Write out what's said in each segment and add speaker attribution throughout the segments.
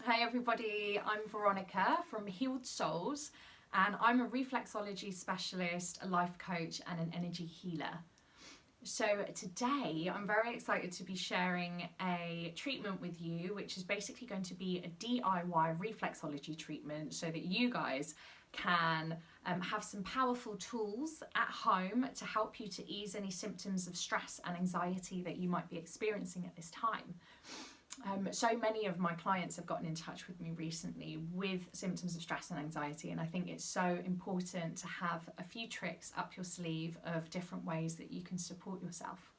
Speaker 1: Hi everybody, I'm Veronica from Healed Souls and I'm a reflexology specialist, a life coach and an energy healer. So today I'm very excited to be sharing a treatment with you which is basically going to be a DIY reflexology treatment so that you guys can have some powerful tools at home to help you to ease any symptoms of stress and anxiety that you might be experiencing at this time. So many of my clients have gotten in touch with me recently with symptoms of stress and anxiety, and I think it's so important to have a few tricks up your sleeve of different ways that you can support yourself.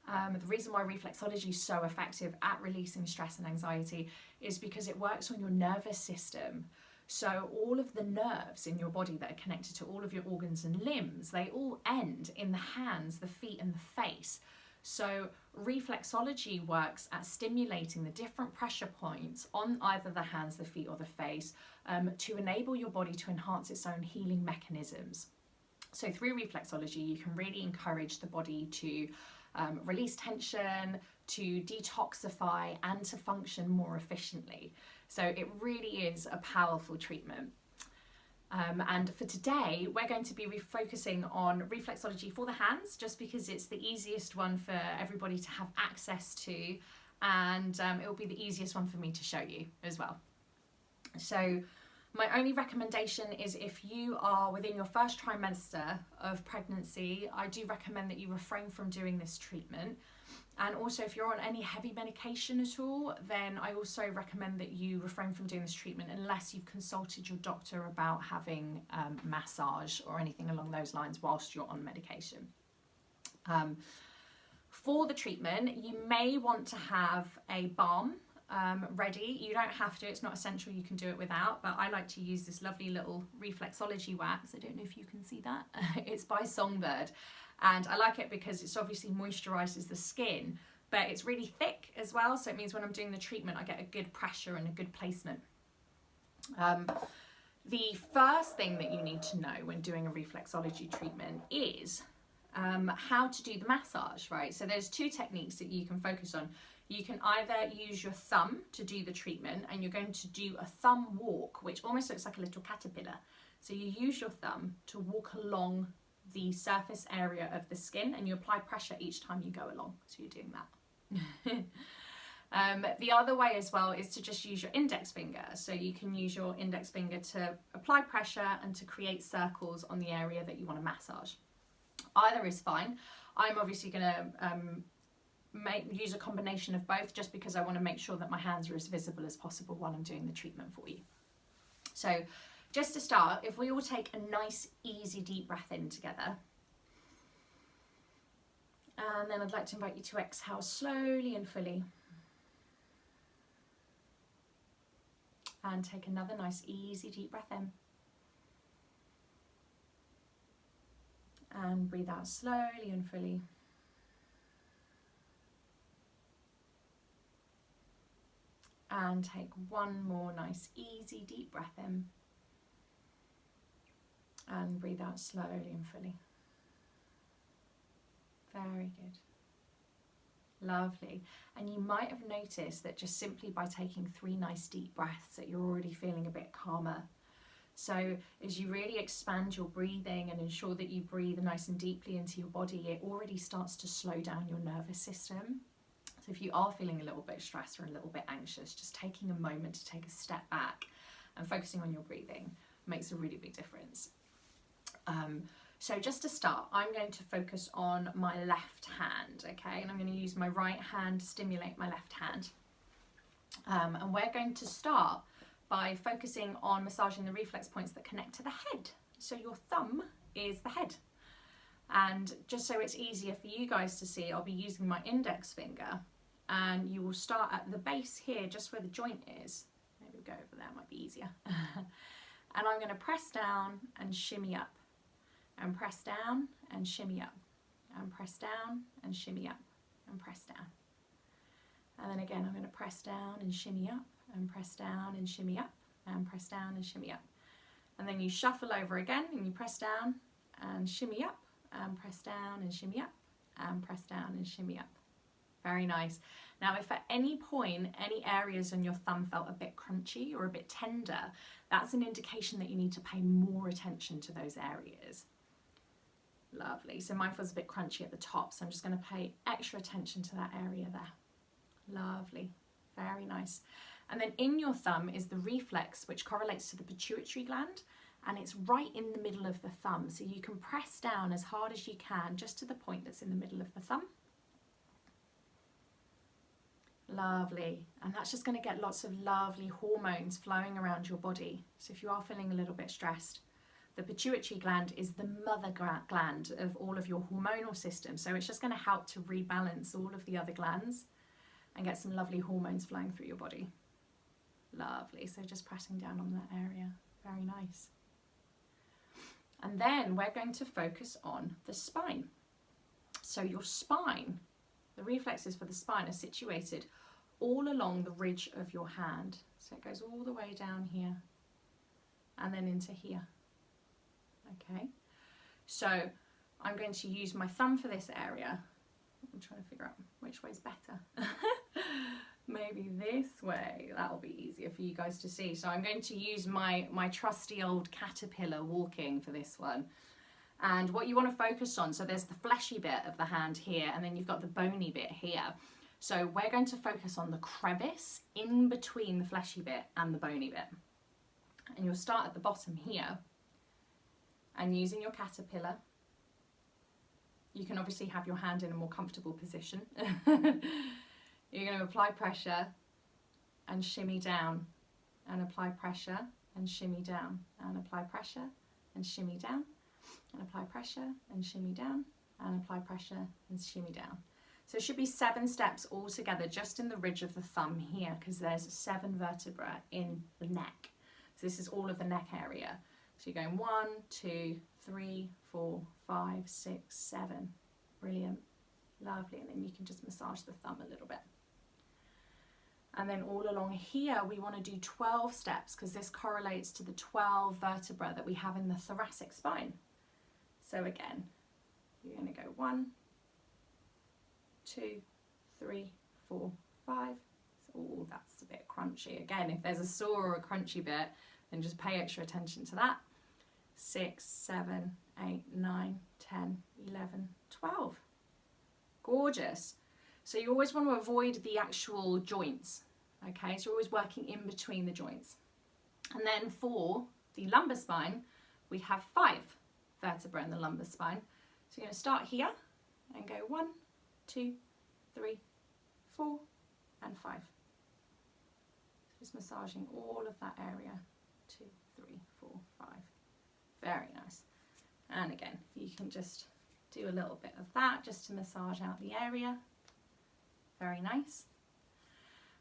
Speaker 1: The reason why reflexology is so effective at releasing stress and anxiety is because it works on your nervous system. So all of the nerves in your body that are connected to all of your organs and limbs, they all end in the hands, the feet and the face. So reflexology works at stimulating the different pressure points on either the hands, the feet or the face to enable your body to enhance its own healing mechanisms. So through reflexology, you can really encourage the body to release tension, to detoxify and to function more efficiently. So it really is a powerful treatment. And for today, we're going to be focusing on reflexology for the hands, just because it's the easiest one for everybody to have access to, and it will be the easiest one for me to show you as well. So my only recommendation is if you are within your first trimester of pregnancy, I do recommend that you refrain from doing this treatment. And also if you're on any heavy medication at all, then I also recommend that you refrain from doing this treatment unless you've consulted your doctor about having massage or anything along those lines whilst you're on medication. For the treatment, you may want to have a balm ready. You don't have to, it's not essential, you can do it without, but I like to use this lovely little reflexology wax. I don't know if you can see that. It's by Songbird. And I like it because it's obviously moisturizes the skin, but it's really thick as well. So it means when I'm doing the treatment, I get a good pressure and a good placement. The first thing that you need to know when doing a reflexology treatment is how to do the massage, right? So there's two techniques that you can focus on. You can either use your thumb to do the treatment, and you're going to do a thumb walk, which almost looks like a little caterpillar. So you use your thumb to walk along the surface area of the skin, and you apply pressure each time you go along. So you're doing that. The other way as well is to just use your index finger. So you can use your index finger to apply pressure and to create circles on the area that you want to massage. Either is fine. I'm obviously going to use a combination of both, just because I want to make sure that my hands are as visible as possible while I'm doing the treatment for you. So just to start, if we all take a nice, easy, deep breath in together. And then I'd like to invite you to exhale slowly and fully. And take another nice, easy, deep breath in. And breathe out slowly and fully. And take one more nice, easy, deep breath in. And breathe out slowly and fully. Very good. Lovely. And you might have noticed that just simply by taking 3 nice deep breaths that you're already feeling a bit calmer. So as you really expand your breathing and ensure that you breathe nice and deeply into your body, it already starts to slow down your nervous system. So if you are feeling a little bit stressed or a little bit anxious, just taking a moment to take a step back and focusing on your breathing makes a really big difference. So just to start, I'm going to focus on my left hand, okay? And I'm going to use my right hand to stimulate my left hand. And we're going to start by focusing on massaging the reflex points that connect to the head. So your thumb is the head. And just so it's easier for you guys to see, I'll be using my index finger, and you will start at the base here, just where the joint is. Maybe we'll go over there, might be easier. And I'm going to press down and shimmy up. And press down and shimmy up, and press down and shimmy up, and press down. And then again, I'm going to press down and shimmy up, and press down and shimmy up, and press down and shimmy up. And then you shuffle over again, and you press down and shimmy up, and press down and shimmy up, and press down and shimmy up. Very nice. Now, if at any point, any areas on your thumb felt a bit crunchy or a bit tender, that's an indication that you need to pay more attention to those areas. Lovely. So mine feels a bit crunchy at the top, so I'm just going to pay extra attention to that area there. Lovely. Very nice. And then in your thumb is the reflex, which correlates to the pituitary gland, and it's right in the middle of the thumb. So you can press down as hard as you can, just to the point that's in the middle of the thumb. Lovely. And that's just going to get lots of lovely hormones flowing around your body. So if you are feeling a little bit stressed, the pituitary gland is the mother gland of all of your hormonal system. So it's just going to help to rebalance all of the other glands and get some lovely hormones flowing through your body. Lovely. So just pressing down on that area. Very nice. And then we're going to focus on the spine. So your spine, the reflexes for the spine are situated all along the ridge of your hand. So it goes all the way down here and then into here. Okay, so I'm going to use my thumb for this area. I'm trying to figure out which way's better. Maybe this way, that'll be easier for you guys to see. So I'm going to use my trusty old caterpillar walking for this one. And what you want to focus on, so there's the fleshy bit of the hand here, and then you've got the bony bit here. So we're going to focus on the crevice in between the fleshy bit and the bony bit. And you'll start at the bottom here, and using your caterpillar, you can obviously have your hand in a more comfortable position. You're going to apply pressure and shimmy down, and apply pressure and shimmy down, and apply pressure and shimmy down, and apply pressure and shimmy down, and apply pressure and shimmy down. So it should be 7 steps all together just in the ridge of the thumb here, because there's 7 vertebrae in the neck. So this is all of the neck area. So you're going 1, 2, 3, 4, 5, 6, 7. Brilliant. Lovely. And then you can just massage the thumb a little bit. And then all along here, we want to do 12 steps, because this correlates to the 12 vertebrae that we have in the thoracic spine. So again, you're going to go 1, 2, 3, 4, 5. Oh, that's a bit crunchy. Again, if there's a sore or a crunchy bit, then just pay extra attention to that. 6, 7, 8, 9, 10, 11, 12. Gorgeous. So you always want to avoid the actual joints, okay? So you're always working in between the joints. And then for the lumbar spine, we have 5 vertebrae in the lumbar spine. So you're going to start here and go 1, 2, 3, 4, and 5. Just massaging all of that area. 2, 3, 4, 5. Very nice. And again, you can just do a little bit of that just to massage out the area. Very nice.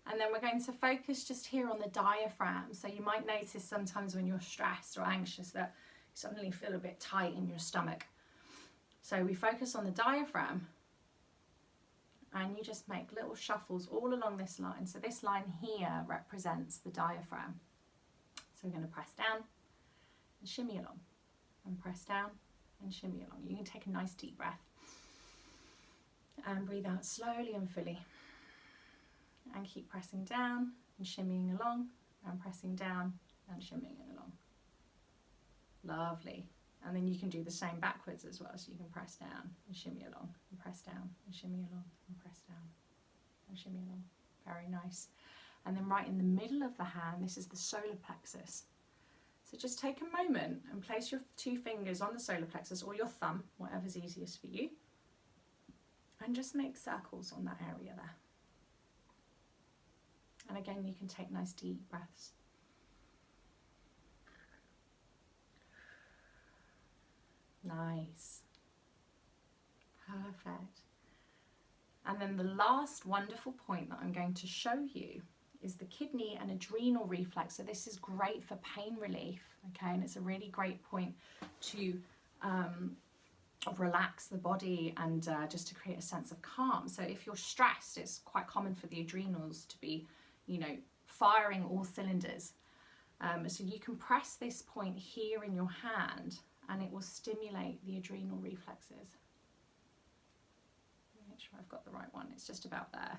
Speaker 1: And then we're going to focus just here on the diaphragm. So you might notice sometimes when you're stressed or anxious that you suddenly feel a bit tight in your stomach. So we focus on the diaphragm, and you just make little shuffles all along this line. So this line here represents the diaphragm. So we're going to press down and shimmy along, and press down and shimmy along. You can take a nice deep breath and breathe out slowly and fully, and keep pressing down and shimmying along, and pressing down and shimmying along. Lovely. And then you can do the same backwards as well. So you can press down and shimmy along, and press down and shimmy along, and press down and shimmy along. Very nice. And then right in the middle of the hand, this is the solar plexus. So just take a moment and place your 2 fingers on the solar plexus, or your thumb, whatever's easiest for you, and just make circles on that area there. And again, you can take nice deep breaths. Nice. Perfect. And then the last wonderful point that I'm going to show you is the kidney and adrenal reflex. So this is great for pain relief, okay? And it's a really great point to relax the body and just to create a sense of calm. So if you're stressed, it's quite common for the adrenals to be, firing all cylinders. So you can press this point here in your hand, and it will stimulate the adrenal reflexes, which sure I've got the right one. It's just about there.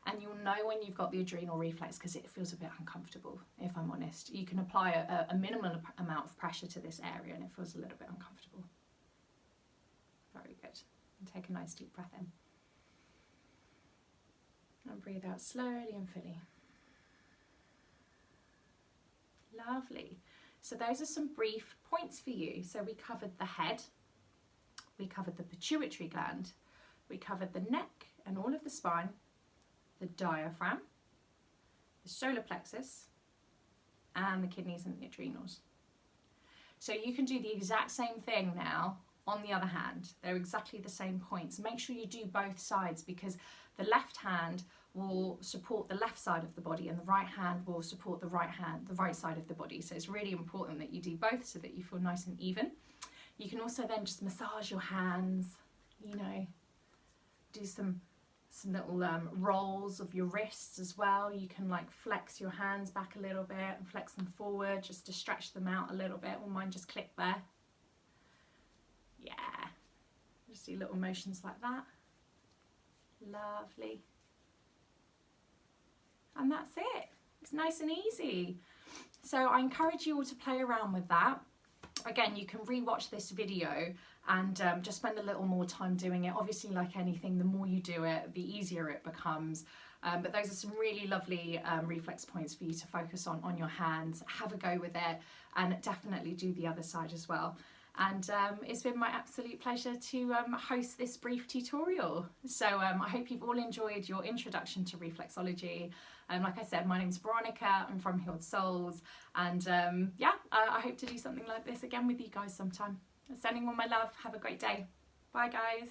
Speaker 1: And you'll know when you've got the adrenal reflex because it feels a bit uncomfortable, if I'm honest. You can apply a minimal amount of pressure to this area and it feels a little bit uncomfortable. Very good. And take a nice deep breath in. And breathe out slowly and fully. Lovely. So those are some brief points for you. So we covered the head, we covered the pituitary gland, we covered the neck and all of the spine, the diaphragm, the solar plexus, and the kidneys and the adrenals. So you can do the exact same thing now on the other hand. They're exactly the same points. Make sure you do both sides because the left hand will support the left side of the body and the right hand will support the right side of the body. So it's really important that you do both so that you feel nice and even. You can also then just massage your hands, you know, do some little rolls of your wrists as well. You can like flex your hands back a little bit and flex them forward just to stretch them out a little bit. Well, mine just click there. Yeah, just do little motions like that. Lovely. And that's it. It's nice and easy. So I encourage you all to play around with that. Again, you can re-watch this video and just spend a little more time doing it. Obviously, like anything, the more you do it, the easier it becomes. But those are some really lovely reflex points for you to focus on your hands. Have a go with it and definitely do the other side as well. And it's been my absolute pleasure to host this brief tutorial. So I hope you've all enjoyed your introduction to reflexology. Like I said, my name's Veronica, I'm from Healed Souls, and yeah, I hope to do something like this again with you guys sometime. Sending all my love, have a great day. Bye guys.